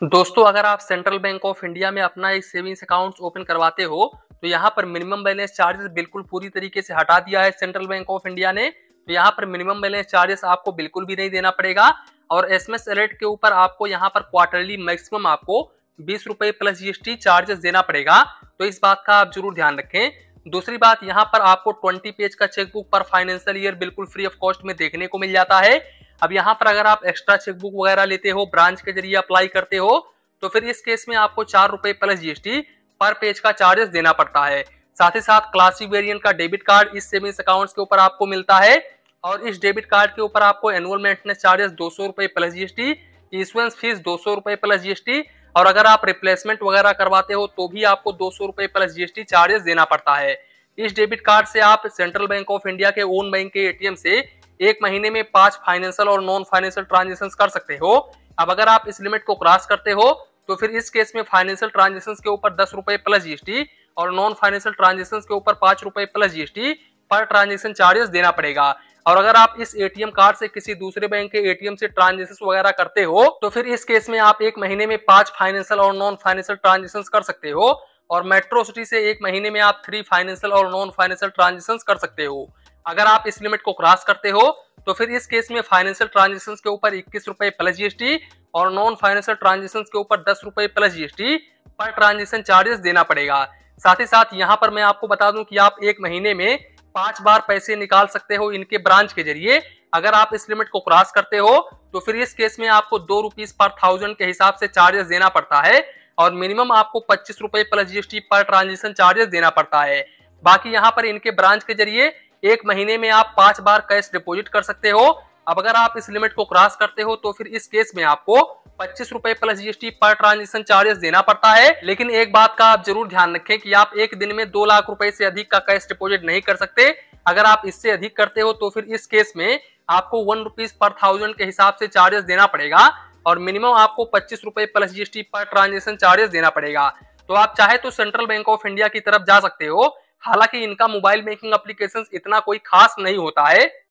दोस्तों, अगर आप सेंट्रल बैंक ऑफ इंडिया में अपना एक सेविंग्स अकाउंट ओपन करवाते हो तो यहाँ पर मिनिमम बैलेंस चार्जेस बिल्कुल पूरी तरीके से हटा दिया है सेंट्रल बैंक ऑफ इंडिया ने। तो यहाँ पर मिनिमम बैलेंस चार्जेस आपको बिल्कुल भी नहीं देना पड़ेगा और एसएमएस अलर्ट के ऊपर आपको यहाँ पर क्वार्टरली मैक्सिमम आपको 20 रुपए प्लस जीएसटी चार्जेस देना पड़ेगा। तो इस बात का आप जरूर ध्यान रखें। दूसरी बात, यहाँ पर आपको 20 पेज का चेकबुक पर फाइनेंशियल ईयर बिल्कुल फ्री ऑफ कॉस्ट में देखने को मिल जाता है। अब यहाँ पर अगर आप एक्स्ट्रा चेकबुक वगैरह लेते हो, ब्रांच के जरिए अप्लाई करते हो, तो फिर इस केस में आपको 4 रुपए प्लस जीएसटी पर पेज का चार्जेस देना पड़ता है। साथ ही साथ क्लासिक वेरिएंट का डेबिट कार्ड इस सेविंग्स अकाउंट्स के ऊपर आपको मिलता है और इस डेबिट कार्ड के ऊपर आपको एनुअल मेंटेनेंस चार्जेस 200 रुपए प्लस जीएसटी, इशुएंस फीस 200 रुपए प्लस जीएसटी और अगर आप रिप्लेसमेंट वगैरह करवाते हो तो भी आपको 200 रुपए प्लस जीएसटी चार्जेस देना पड़ता है। इस डेबिट कार्ड से आप सेंट्रल बैंक ऑफ इंडिया के ओन बैंक के एटीएम से एक महीने में 5 फाइनेंशियल और नॉन फाइनेंशियल ट्रांजेक्शन कर सकते हो। अब अगर आप इस लिमिट को क्रॉस करते हो तो फिर इस केस में फाइनेंशियल ट्रांजेक्शन के ऊपर 10 रुपए प्लस जीएसटी और नॉन फाइनेंशियल ट्रांजेक्शन के ऊपर 5 रुपए plus GST per transaction charges देना पड़ेगा। और अगर आप इस एटीएम कार्ड से किसी दूसरे बैंक के एटीएम से ट्रांजेक्शन वगैरह करते हो तो फिर इस केस में आप एक महीने में 5 फाइनेंशियल और नॉन फाइनेंशियल ट्रांजेक्शन कर सकते हो और मेट्रो सिटी से एक महीने में आप 3 फाइनेंशियल और नॉन फाइनेंशियल ट्रांजेक्शन कर सकते हो। अगर आप इस लिमिट को क्रॉस करते हो तो फिर इस केस में फाइनेंशियल ट्रांजेक्शन के ऊपर 21 रुपए प्लस जीएसटी और नॉन फाइनेंशियल ट्रांजेक्शन के ऊपर 10 रुपए plus GST per transaction charges देना पड़ेगा। साथ ही साथ यहाँ पर मैं आपको बता दूं कि आप एक महीने में 5 बार पैसे निकाल सकते हो इनके ब्रांच के जरिए। अगर आप इस लिमिट को क्रॉस करते हो तो फिर इस केस में आपको 2 रुपीज पर 1000 के हिसाब से चार्जेस देना पड़ता है और मिनिमम आपको 25 रुपए plus GST per transaction charges देना पड़ता है। बाकी यहाँ पर इनके ब्रांच के जरिए एक महीने में आप 5 बार कैश डिपॉजिट कर सकते हो। अब अगर आप इस लिमिट को क्रॉस करते हो तो फिर इस केस में आपको 25 रुपए plus GST per transaction charges देना पड़ता है। लेकिन एक बात का आप जरूर ध्यान रखें कि आप एक दिन में 2 लाख रुपए से अधिक का कैश डिपॉजिट नहीं कर सकते। अगर आप इससे अधिक करते हो तो फिर इस केस में आपको 1 रुपीज पर 1000 के हिसाब से चार्जेस देना पड़ेगा और मिनिमम आपको 25 रुपए plus GST per transaction charges देना पड़ेगा। तो आप चाहे तो सेंट्रल बैंक ऑफ इंडिया की तरफ जा सकते हो, हालांकि इनका मोबाइल बैंकिंग एप्लीकेशन इतना कोई खास नहीं होता है।